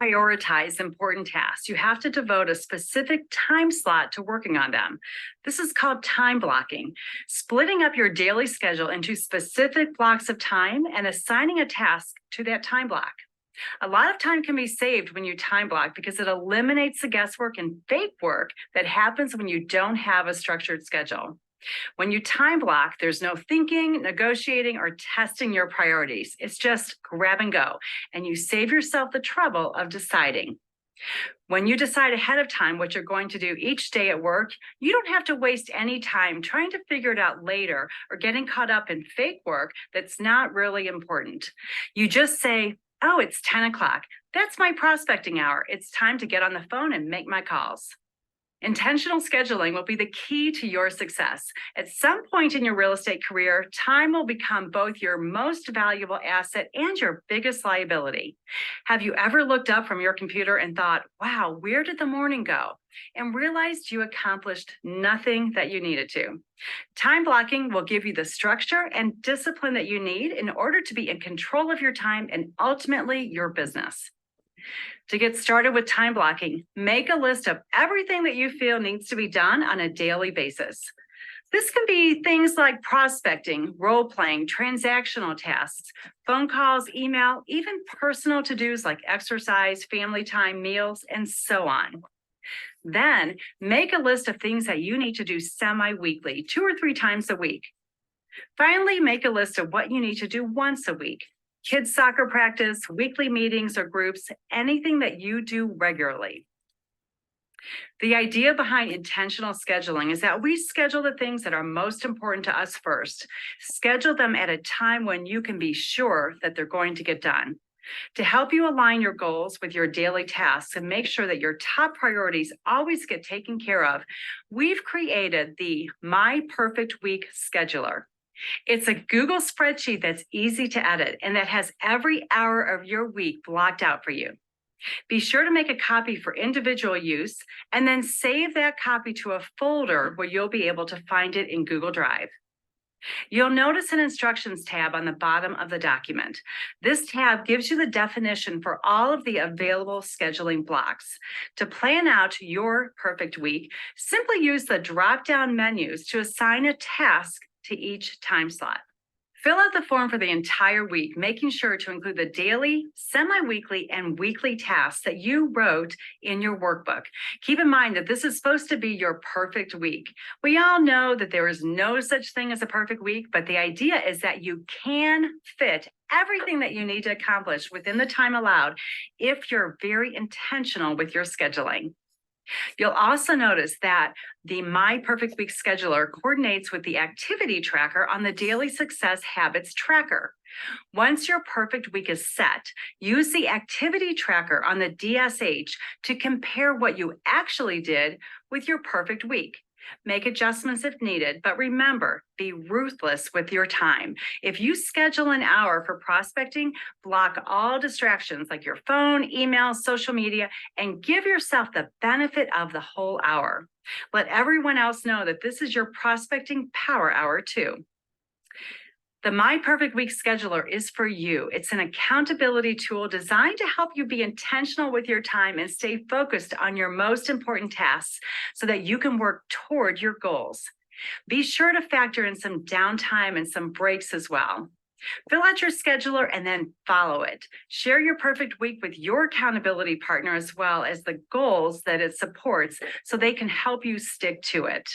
prioritize important tasks. You have to devote a specific time slot to working on them. This is called time blocking, splitting up your daily schedule into specific blocks of time and assigning a task to that time block. A lot of time can be saved when you time block because it eliminates the guesswork and fake work that happens when you don't have a structured schedule. When you time block, there's no thinking, negotiating, or testing your priorities. It's just grab and go, and you save yourself the trouble of deciding. When you decide ahead of time what you're going to do each day at work, you don't have to waste any time trying to figure it out later or getting caught up in fake work that's not really important. You just say, oh, it's 10 o'clock. That's my prospecting hour. It's time to get on the phone and make my calls. Intentional scheduling will be the key to your success. At some point in your real estate career, time will become both your most valuable asset and your biggest liability. Have you ever looked up from your computer and thought, wow, where did the morning go? And realized you accomplished nothing that you needed to? Time blocking will give you the structure and discipline that you need in order to be in control of your time and ultimately your business. To get started with time blocking, make a list of everything that you feel needs to be done on a daily basis. This can be things like prospecting, role-playing, transactional tasks, phone calls, email, even personal to-dos like exercise, family time, meals, and so on. Then make a list of things that you need to do semi-weekly, 2 or 3 times a week. Finally, make a list of what you need to do once a week. Kids' soccer practice, weekly meetings or groups, anything that you do regularly. The idea behind intentional scheduling is that we schedule the things that are most important to us first. Schedule them at a time when you can be sure that they're going to get done. To help you align your goals with your daily tasks and make sure that your top priorities always get taken care of, we've created the My Perfect Week Scheduler. It's a Google spreadsheet that's easy to edit and that has every hour of your week blocked out for you. Be sure to make a copy for individual use and then save that copy to a folder where you'll be able to find it in Google Drive. You'll notice an instructions tab on the bottom of the document. This tab gives you the definition for all of the available scheduling blocks. To plan out your perfect week, simply use the drop-down menus to assign a task to each time slot. Fill out the form for the entire week, making sure to include the daily, semi-weekly, and weekly tasks that you wrote in your workbook. Keep in mind that this is supposed to be your perfect week. We all know that there is no such thing as a perfect week, but the idea is that you can fit everything that you need to accomplish within the time allowed if you're very intentional with your scheduling. You'll also notice that the My Perfect Week Scheduler coordinates with the activity tracker on the Daily Success Habits Tracker. Once your perfect week is set, use the activity tracker on the DSH to compare what you actually did with your perfect week. Make adjustments if needed, but remember, be ruthless with your time. If you schedule an hour for prospecting, block all distractions like your phone, email, social media, and give yourself the benefit of the whole hour. Let everyone else know that this is your prospecting power hour too. The My Perfect Week Scheduler is for you. It's an accountability tool designed to help you be intentional with your time and stay focused on your most important tasks so that you can work toward your goals. Be sure to factor in some downtime and some breaks as well. Fill out your scheduler and then follow it. Share your perfect week with your accountability partner as well as the goals that it supports so they can help you stick to it.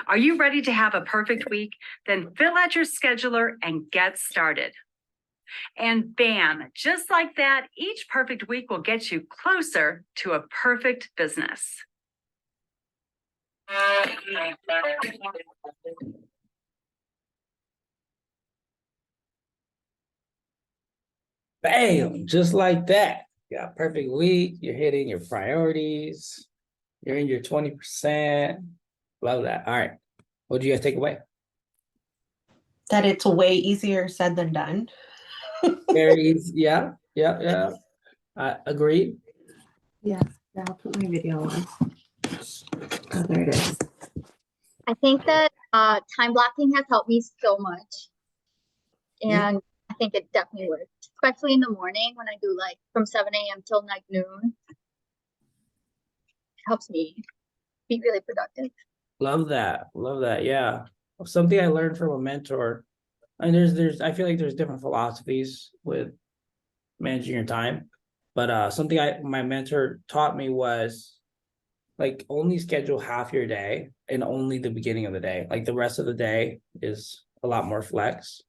Are you ready to have a perfect week? Then fill out your scheduler and get started. And bam, just like that, each perfect week will get you closer to a perfect business. Bam, just like that. You got a perfect week. You're hitting your priorities. You're in your 20%. Love that. All right. What do you guys take away? That it's way easier said than done. Very easy. Yeah. I agree. Yeah, I'll put my video on. Oh, there it is. I think that time blocking has helped me so much. And I think it definitely worked. especially in the morning when I do like from 7 a.m. till like noon. It helps me be really productive. Love that. Love that. Yeah. Something I learned from a mentor. And I feel like there's different philosophies with managing your time. But something my mentor taught me was like only schedule half your day and only the beginning of the day. Like the rest of the day is a lot more flex.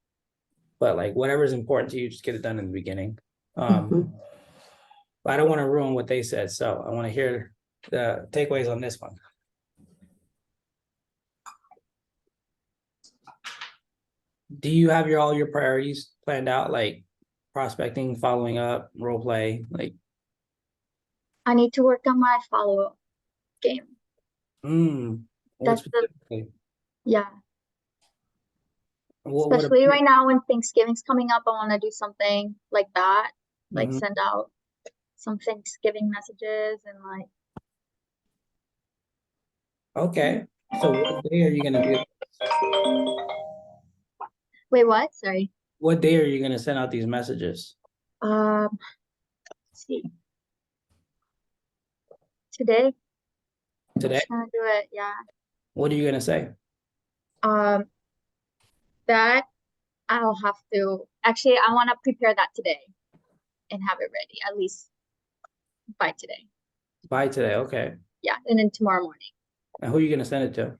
But like whatever's important to you, just get it done in the beginning. But I don't want to ruin what they said, so I want to hear the takeaways on this one. Do you have all your priorities planned out, like prospecting, following up, role play, like? I need to work on my follow-up game. What That's the- specifically? Yeah, What especially right now when Thanksgiving's coming up, I want to do something like that, like Mhm. send out some Thanksgiving messages and like Okay, so what day are you gonna do? wait, what? Sorry. What day are you gonna send out these messages? Let's see. Today. I'm Today? just gonna do it. Yeah. What are you gonna say? That I'll have to actually. I want to prepare that today and have it ready at least by today. By today, okay. Yeah, and then tomorrow morning. And who are you gonna send it to?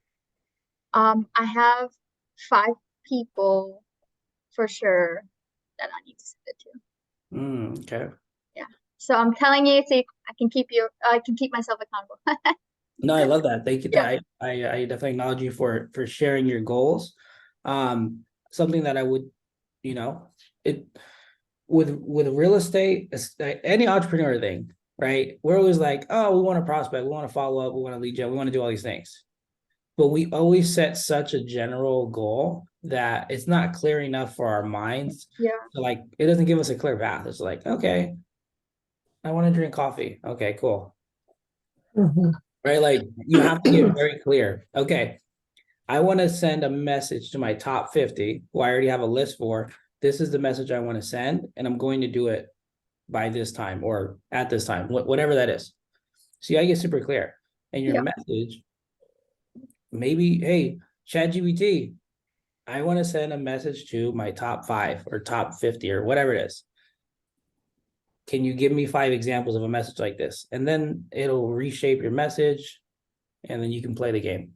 I have 5 people for sure that I need to send it to. Okay. So I'm telling you, so I can keep myself accountable. No, I love that. Thank you. Yeah. I definitely acknowledge you for sharing your goals. Something that I would, it with real estate, it's like any entrepreneur thing, right? We're always like, oh, we want to prospect, we want to follow up, we want to lead gen, we want to do all these things. But we always set such a general goal that it's not clear enough for our minds. Yeah. So like it doesn't give us a clear path. It's like, okay, I want to drink coffee. Okay, cool. Right? Like you have to get very clear. Okay, I want to send a message to my top 50 who I already have a list for. This is the message I want to send, and I'm going to do it by this time or at this time, whatever that is. So I get super clear. And your message, maybe, hey, ChatGPT, I want to send a message to my top 5 or top 50 or whatever it is. Can you give me 5 examples of a message like this? And then it'll reshape your message, and then you can play the game.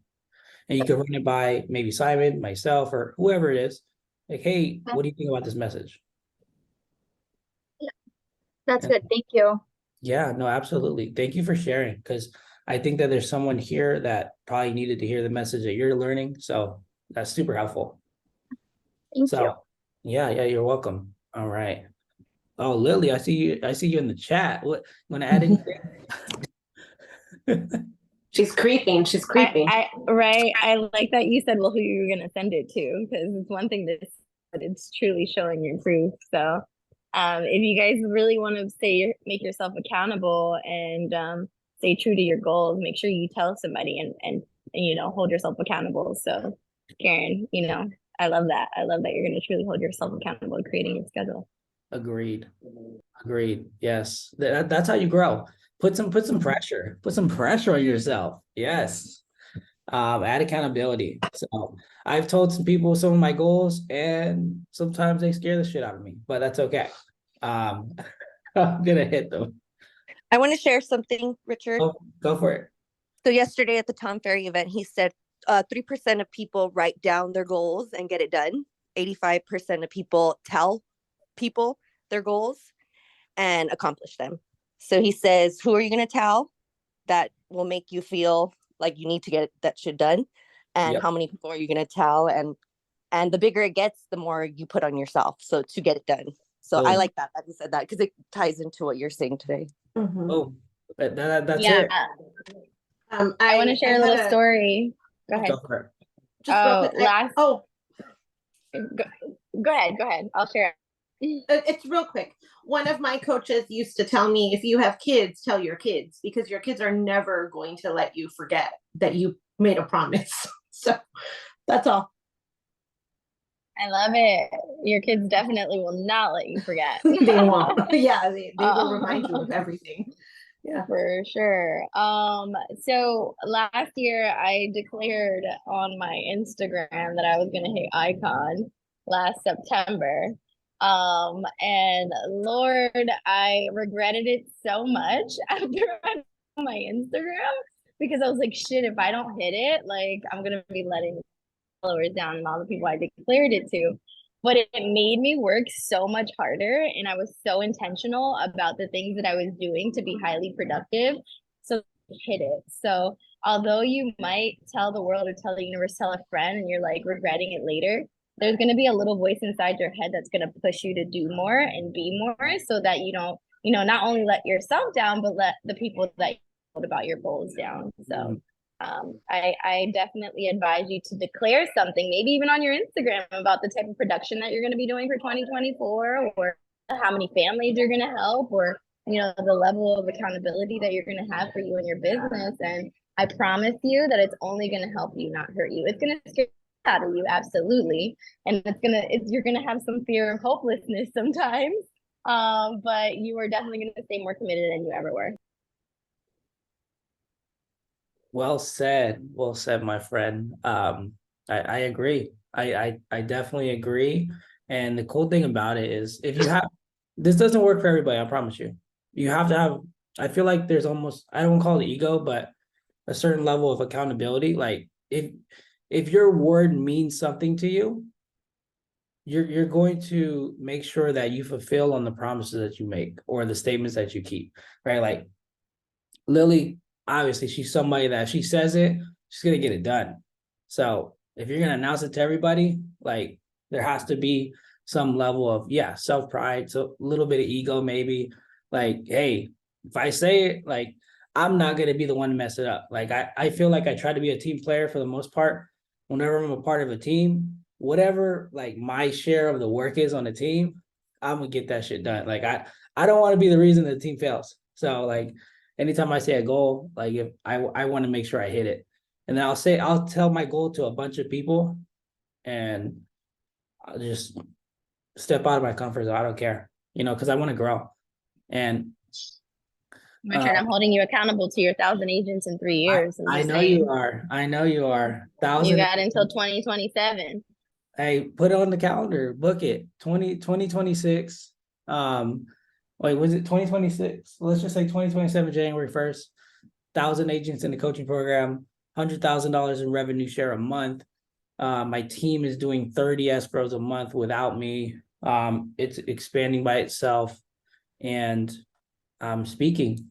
And you can run it by maybe Simon, myself, or whoever it is. Like, hey, what do you think about this message? Yeah, that's good. Thank you. Yeah, no, absolutely. Thank you for sharing, because I think that there's someone here that probably needed to hear the message that you're learning. So that's super helpful. Thank you. Yeah, you're welcome. All right. Oh, Lily, I see you in the chat. What, want to add anything? She's creeping. Right. I like that you said, well, who you're going to send it to, because it's one thing to say, but it's truly showing your proof. So if you guys really want to make yourself accountable and stay true to your goals, make sure you tell somebody and hold yourself accountable. So Karen, I love that. I love that you're going to truly hold yourself accountable in creating your schedule. Agreed. Yes. That's how you grow. Put some pressure. Put some pressure on yourself. Yes. Add accountability. So I've told some people some of my goals, and sometimes they scare the shit out of me, but that's okay. I'm gonna hit them. I want to share something, Richard. Go for it. So yesterday at the Tom Ferry event, he said 3% of people write down their goals and get it done. 85% of people tell people their goals and accomplish them. So he says, who are you going to tell that will make you feel like you need to get that shit done? And how many people are you going to tell? And the bigger it gets, the more you put on yourself. So to get it done. So I like that he said that, because it ties into what you're saying today. Oh, that's Yeah. it. I want to share a little story. Go ahead. Go for it. Just real quick. Go ahead. I'll share. It's real quick. One of my coaches used to tell me, if you have kids, tell your kids, because your kids are never going to let you forget that you made a promise. So that's all. I love it. Your kids definitely will not let you forget. They won't. Yeah, they will Oh. remind you of everything. Yeah. For sure. So last year I declared on my Instagram that I was gonna hit icon last September. And Lord, I regretted it so much after I on my Instagram because I was like, shit, if I don't hit it, like I'm gonna be letting followers down and all the people I declared it to. But it made me work so much harder, and I was so intentional about the things that I was doing to be highly productive. So hit it. So although you might tell the world or tell the universe, tell a friend, and you're like regretting it later, there's going to be a little voice inside your head that's going to push you to do more and be more so that you don't, not only let yourself down, but let the people that you told about your goals down. So I definitely advise you to declare something, maybe even on your Instagram, about the type of production that you're going to be doing for 2024, or how many families you're going to help, or the level of accountability that you're going to have for you and your business. And I promise you that it's only going to help you, not hurt you. It's going to scare out of you, absolutely, and you're going to have some fear of hopelessness sometimes, but you are definitely going to stay more committed than you ever were. Well said, my friend. I agree. I definitely agree. And the cool thing about it is, if you have, this doesn't work for everybody, I promise you. You have to have, I feel like there's almost, I don't call it ego, but a certain level of accountability. Like if your word means something to you, you're going to make sure that you fulfill on the promises that you make or the statements that you keep, right? Like Lily, obviously she's somebody that she says it, she's gonna get it done. So if you're gonna announce it to everybody, like there has to be some level of self-pride, so a little bit of ego maybe. Like, hey, if I say it, like I'm not gonna be the one to mess it up. Like I feel like I try to be a team player for the most part. Whenever I'm a part of a team, whatever like my share of the work is on the team, I'm gonna get that shit done. Like I don't want to be the reason the team fails. So like anytime I say a goal, like if I want to make sure I hit it. And then I'll tell my goal to a bunch of people, and I'll just step out of my comfort zone. I don't care, because I want to grow. And Richard, I'm holding you accountable to your 1,000 agents in 3 years. I know you are. I know you are. 1,000. You got until 2027. Hey, put it on the calendar, book it. 2026. Wait, was it 2026? Let's just say 2027, January 1st. 1,000 agents in the coaching program, $100,000 in revenue share a month. My team is doing 30 escrows a month without me. It's expanding by itself, and I'm speaking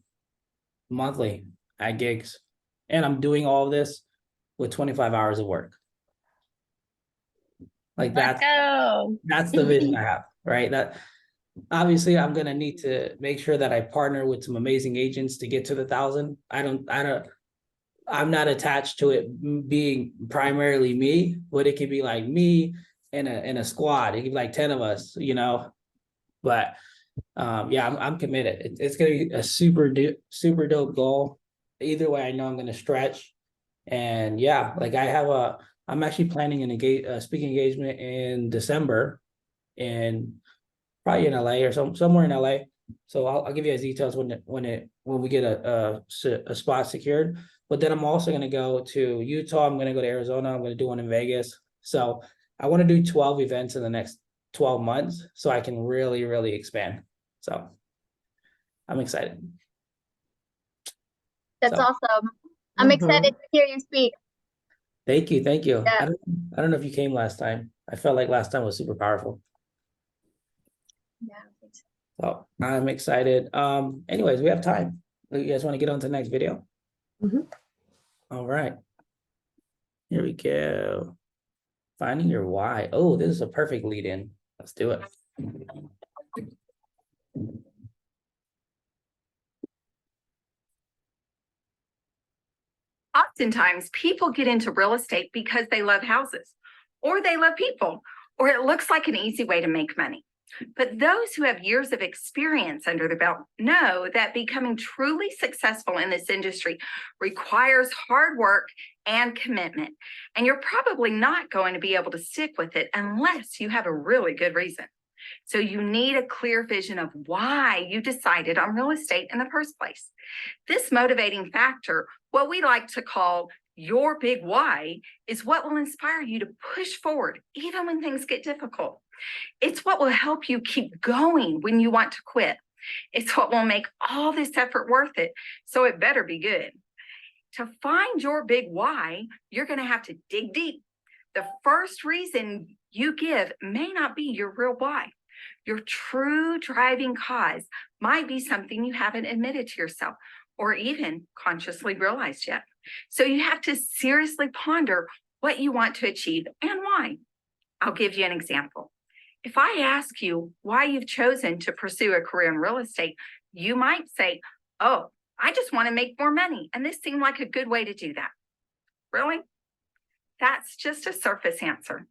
monthly at gigs, and I'm doing all of this with 25 hours of work. Like Let's go. that's the vision I have, right? That obviously I'm gonna need to make sure that I partner with some amazing agents to get to the 1,000. I'm not attached to it being primarily me, but it could be like me and a squad. It could be like 10 of us, But I'm committed. It's gonna be a super dope goal. Either way, I know I'm gonna stretch. And I'm actually planning a speaking engagement in December, and probably in LA or somewhere in LA. So I'll give you guys details when we get a spot secured. But then I'm also going to go to Utah. I'm going to go to Arizona. I'm going to do one in Vegas. So I want to do 12 events in the next 12 months so I can really, really expand. So I'm excited. That's awesome. I'm excited to hear you speak. Thank you. Yeah. I don't know if you came last time. I felt like last time was super powerful. Yeah. So I'm excited. Anyways, we have time. You guys want to get on to the next video? All right. Here we go. Finding your why. Oh, this is a perfect lead in. Let's do it. Oftentimes, people get into real estate because they love houses, or they love people, or it looks like an easy way to make money. But those who have years of experience under the belt know that becoming truly successful in this industry requires hard work and commitment. And you're probably not going to be able to stick with it unless you have a really good reason. So you need a clear vision of why you decided on real estate in the first place. This motivating factor, what we like to call your big why, is what will inspire you to push forward even when things get difficult. It's what will help you keep going when you want to quit. It's what will make all this effort worth it. So it better be good. To find your big why, you're going to have to dig deep. The first reason you give may not be your real why. Your true driving cause might be something you haven't admitted to yourself or even consciously realized yet. So you have to seriously ponder what you want to achieve and why. I'll give you an example. If I ask you why you've chosen to pursue a career in real estate, you might say, oh, I just want to make more money, and this seemed like a good way to do that. Really? That's just a surface answer.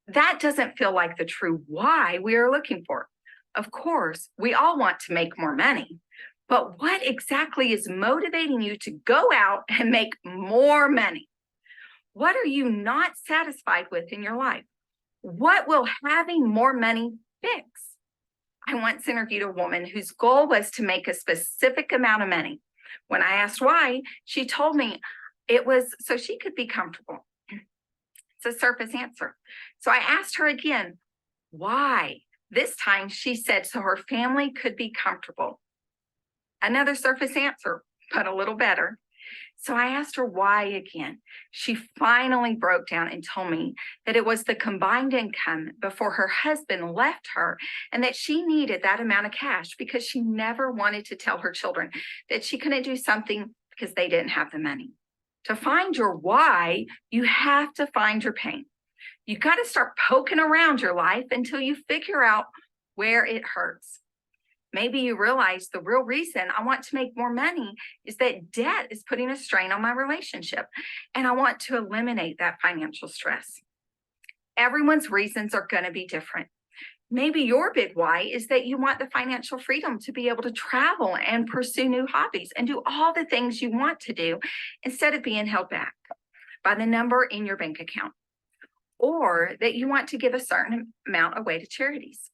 That doesn't feel like the true why we are looking for. Of course, we all want to make more money, but what exactly is motivating you to go out and make more money? What are you not satisfied with in your life? What will having more money fix? I once interviewed a woman whose goal was to make a specific amount of money. When I asked why, she told me it was so she could be comfortable. It's a surface answer. So I asked her again, why? This time she said, so her family could be comfortable. Another surface answer, but a little better. So I asked her why again. She finally broke down and told me that it was the combined income before her husband left her, and that she needed that amount of cash because she never wanted to tell her children that she couldn't do something because they didn't have the money. To find your why, you have to find your pain. You got to start poking around your life until you figure out where it hurts. Maybe you realize the real reason I want to make more money is that debt is putting a strain on my relationship, and I want to eliminate that financial stress. Everyone's reasons are going to be different. Maybe your big why is that you want the financial freedom to be able to travel and pursue new hobbies and do all the things you want to do instead of being held back by the number in your bank account, or that you want to give a certain amount away to charities.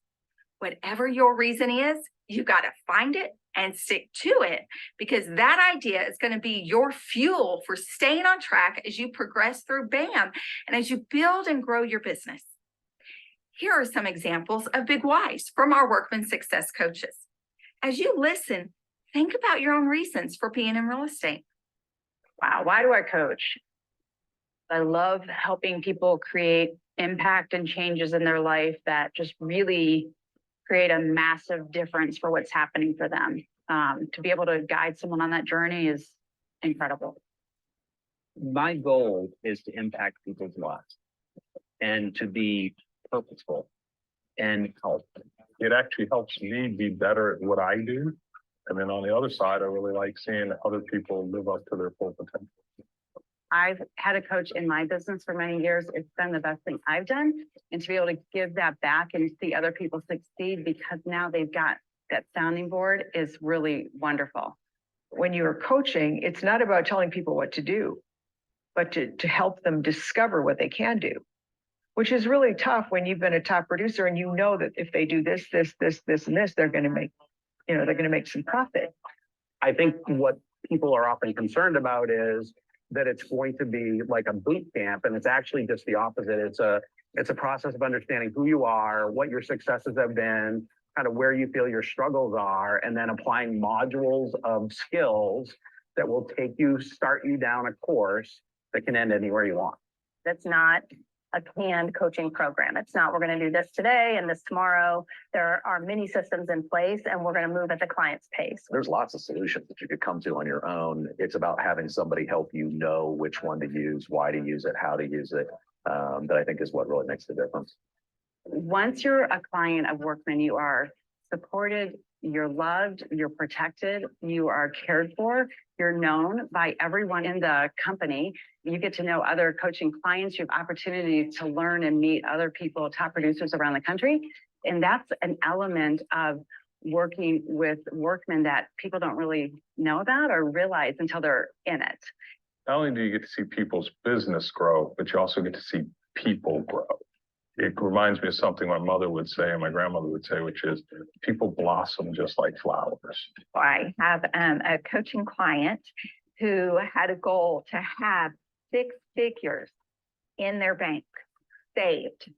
Whatever your reason is, you got to find it and stick to it, because that idea is going to be your fuel for staying on track as you progress through BAM and as you build and grow your business. Here are some examples of big whys from our Workman Success coaches. As you listen, think about your own reasons for being in real estate. Wow, why do I coach? I love helping people create impact and changes in their life that just really create a massive difference for what's happening for them. To be able to guide someone on that journey is incredible. My goal is to impact people's lives and to be purposeful and helpful. It actually helps me be better at what I do. And then on the other side, I really like seeing other people live up to their full potential. I've had a coach in my business for many years. It's been the best thing I've done. And to be able to give that back and see other people succeed because now they've got that sounding board is really wonderful. When you're coaching, it's not about telling people what to do, but to help them discover what they can do, which is really tough when you've been a top producer and you know that if they do this, and this, they're going to make some profit. I think what people are often concerned about is that it's going to be like a boot camp, and it's actually just the opposite. It's a process of understanding who you are, what your successes have been, kind of where you feel your struggles are, and then applying modules of skills that will start you down a course that can end anywhere you want. That's not a canned coaching program. It's not, we're going to do this today and this tomorrow. There are many systems in place and we're going to move at the client's pace. There's lots of solutions that you could come to on your own. It's about having somebody help you know which one to use, why to use it, how to use it. That I think is what really makes the difference. Once you're a client of Workman, you are supported, you're loved, you're protected, you are cared for, you're known by everyone in the company. You get to know other coaching clients, you have opportunity to learn and meet other people, top producers around the country. And that's an element of working with Workman that people don't really know about or realize until they're in it. not only do you get to see people's business grow, but you also get to see people grow. It reminds me of something my mother would say and my grandmother would say, which is people blossom just like flowers. I have a coaching client who had a goal to have 6 figures in their bank saved.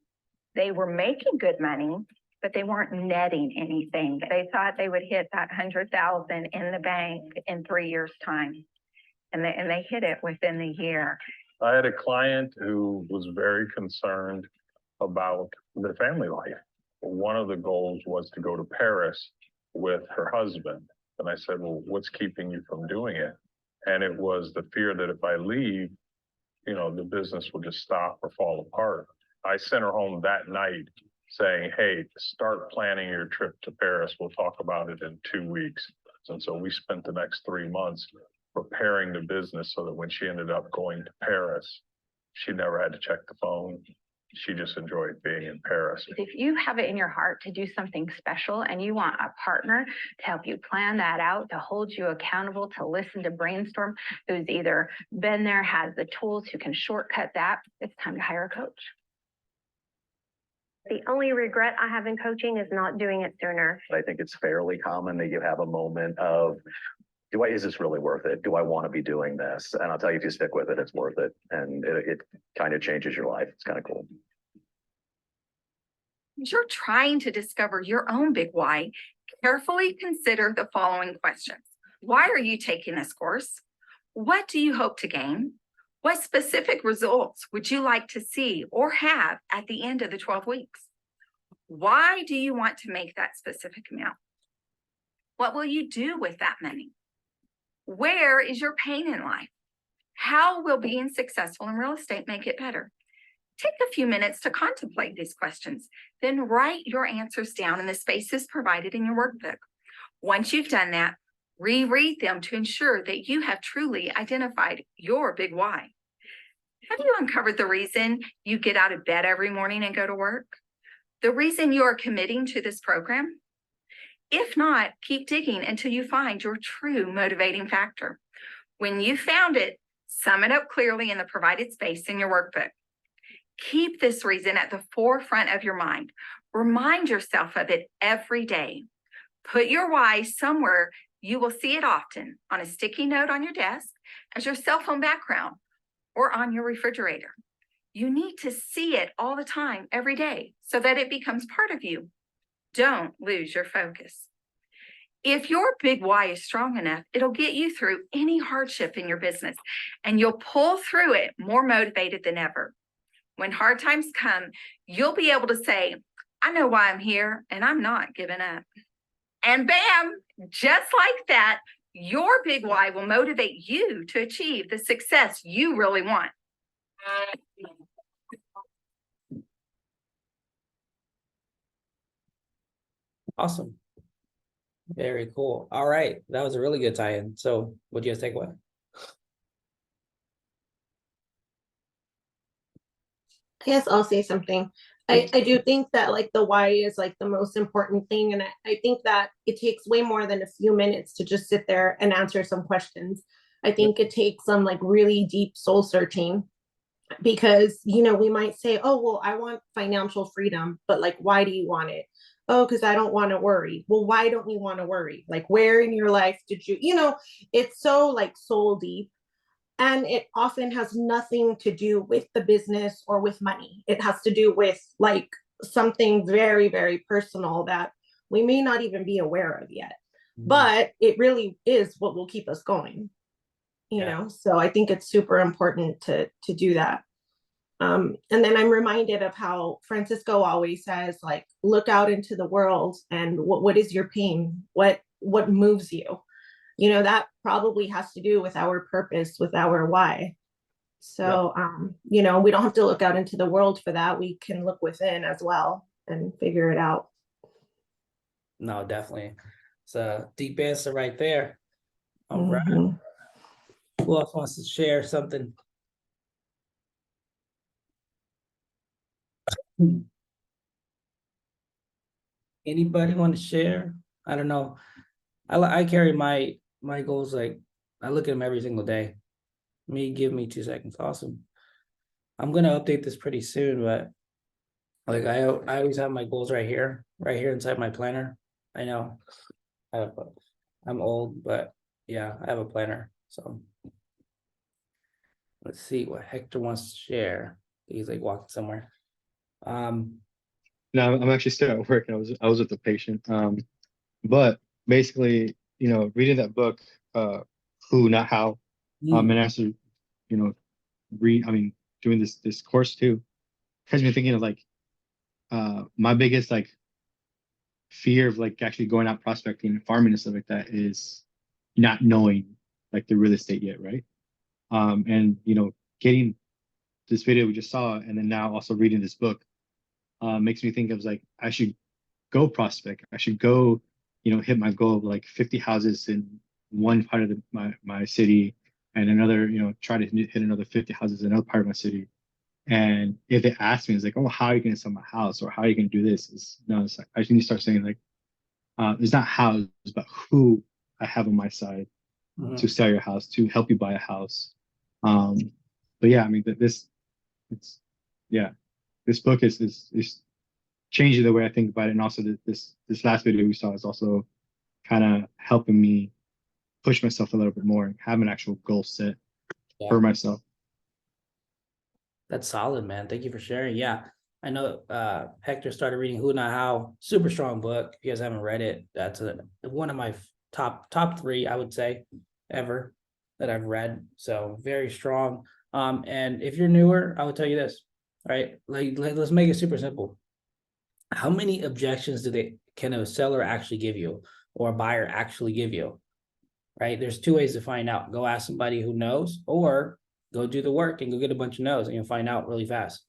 They were making good money, but they weren't netting anything. They thought they would hit that 100,000 in the bank in 3 years' time. And they hit it within the year. I had a client who was very concerned about their family life. One of the goals was to go to Paris with her husband. And I said, well, what's keeping you from doing it? And it was the fear that if I leave, you know, the business will just stop or fall apart. I sent her home that night saying, hey, start planning your trip to Paris. We'll talk about it in 2 weeks. And so we spent the next 3 months preparing the business so that when she ended up going to Paris, she never had to check the phone. She just enjoyed being in Paris. If you have it in your heart to do something special and you want a partner to help you plan that out, to hold you accountable, to listen, to brainstorm, who's either been there, has the tools, who can shortcut that, it's time to hire a coach. The only regret I have in coaching is not doing it sooner. I think it's fairly common that you have a moment of, is this really worth it? Do I want to be doing this? And I'll tell you, if you stick with it, it's worth it. And it kind of changes your life. It's kind of cool. As you're trying to discover your own big why, carefully consider the following questions. Why are you taking this course? What do you hope to gain? What specific results would you like to see or have at the end of the 12 weeks? Why do you want to make that specific amount? What will you do with that money? Where is your pain in life? How will being successful in real estate make it better? Take a few minutes to contemplate these questions, then write your answers down in the spaces provided in your workbook. Once you've done that, reread them to ensure that you have truly identified your big why. Have you uncovered the reason you get out of bed every morning and go to work? The reason you are committing to this program? If not, keep digging until you find your true motivating factor. When you found it, sum it up clearly in the provided space in your workbook. Keep this reason at the forefront of your mind. Remind yourself of it every day. Put your why somewhere you will see it often, on a sticky note on your desk, as your cell phone background, or on your refrigerator. You need to see it all the time, every day, so that it becomes part of you. Don't lose your focus. If your big why is strong enough, it'll get you through any hardship in your business, and you'll pull through it more motivated than ever. When hard times come, you'll be able to say, I know why I'm here, and I'm not giving up. And bam, just like that, your big why will motivate you to achieve the success you really want. Awesome. Very cool. All right. That was a really good tie-in. So what do you guys take away? I guess I'll say something. I do think that like the why is like the most important thing. And I think that it takes way more than a few minutes to just sit there and answer some questions. I think it takes some like really deep soul searching, because, you know, we might say, oh, well, I want financial freedom, but like, why do you want it? Oh, because I don't want to worry. Well, why don't you want to worry? Like, where in your life did you, it's so like soul deep. And it often has nothing to do with the business or with money. It has to do with like something very, very personal that we may not even be aware of yet. But it really is what will keep us going, you know? So I think it's super important to do that. And then I'm reminded of how Francisco always says, like, look out into the world and what is your pain? What moves you? You know, that probably has to do with our purpose, with our why. So, you know, we don't have to look out into the world for that. We can look within as well and figure it out. No, definitely. It's a deep answer right there. All right. Who else wants to share something? Anybody want to share? I don't know. I carry my goals, like I look at them every single day. Give me 2 seconds. Awesome. I'm gonna update this pretty soon, but like I always have my goals right here inside my planner. I know. I'm old, but yeah, I have a planner. So let's see what Hector wants to share. He's like walking somewhere. No, I'm actually still at work. I was with the patient. But basically, reading that book, Who Not How, and actually, doing this course too, has me thinking of like my biggest like fear of like actually going out prospecting and farming and stuff like that is not knowing like the real estate yet, right? And getting this video we just saw, and then now also reading this book, makes me think of like I should go prospect. I should go, hit my goal of like 50 houses in one part of my city, and another, try to hit another 50 houses in another part of my city. And if they ask me, it's like, oh, how are you going to sell my house, or how are you going to do this? It's like, I just need to start saying like, it's not how, it's about who I have on my side to sell your house, to help you buy a house. But yeah, I mean, this book is changing the way I think about it. And also this last video we saw is also kind of helping me push myself a little bit more and have an actual goal set for myself. That's solid, man. Thank you for sharing. Yeah, I know Hector started reading Who Not How. Super strong book. If you guys haven't read it, that's one of my top 3, I would say, ever that I've read. So very strong. And if you're newer, I would tell you this, right? Let's make it super simple. How many objections can a seller actually give you, or a buyer actually give you? Right? There's 2 ways to find out. Go ask somebody who knows, or go do the work and go get a bunch of no's, and you'll find out really fast.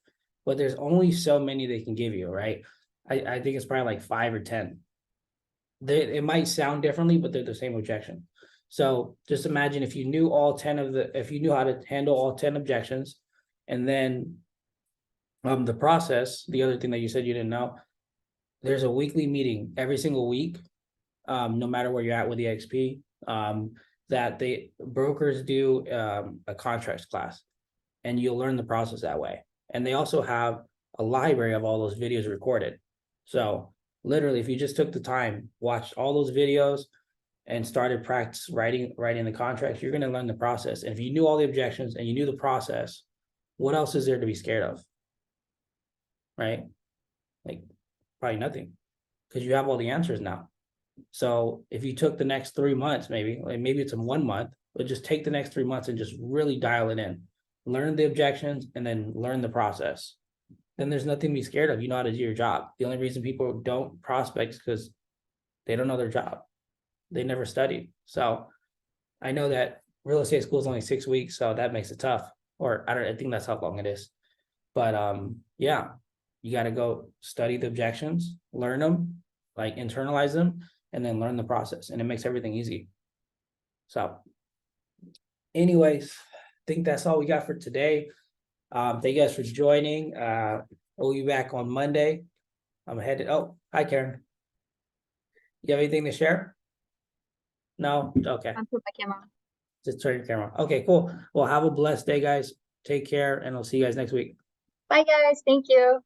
But there's only so many they can give you, right? I think it's probably like 5 or 10. It might sound differently, but they're the same objection. So just imagine if you knew if you knew how to handle all 10 objections, and then the process, the other thing that you said you didn't know, there's a weekly meeting every single week, no matter where you're at with the XP, that the brokers do a contracts class, and you'll learn the process that way. And they also have a library of all those videos recorded. So literally, if you just took the time, watched all those videos, and started practice writing the contracts, you're going to learn the process. And if you knew all the objections and you knew the process, what else is there to be scared of? Right? Like probably nothing, because you have all the answers now. So if you took the next 3 months, maybe it's in 1 month, but just take the next 3 months and just really dial it in, learn the objections, and then learn the process. Then there's nothing to be scared of. You know how to do your job. The only reason people don't prospect is because they don't know their job. They never studied. So I know that real estate school is only 6 weeks, so that makes it tough. Or I think that's how long it is. But yeah, you got to go study the objections, learn them, like internalize them, and then learn the process, and it makes everything easy. So anyways, I think that's all we got for today. Thank you guys for joining. We'll be back on Monday. I'm headed. Oh, hi, Karen. You have anything to share? No? Okay. I'll put my camera on. Just turn your camera. Okay, cool. Well, have a blessed day, guys. Take care, and I'll see you guys next week. Bye, guys. Thank you.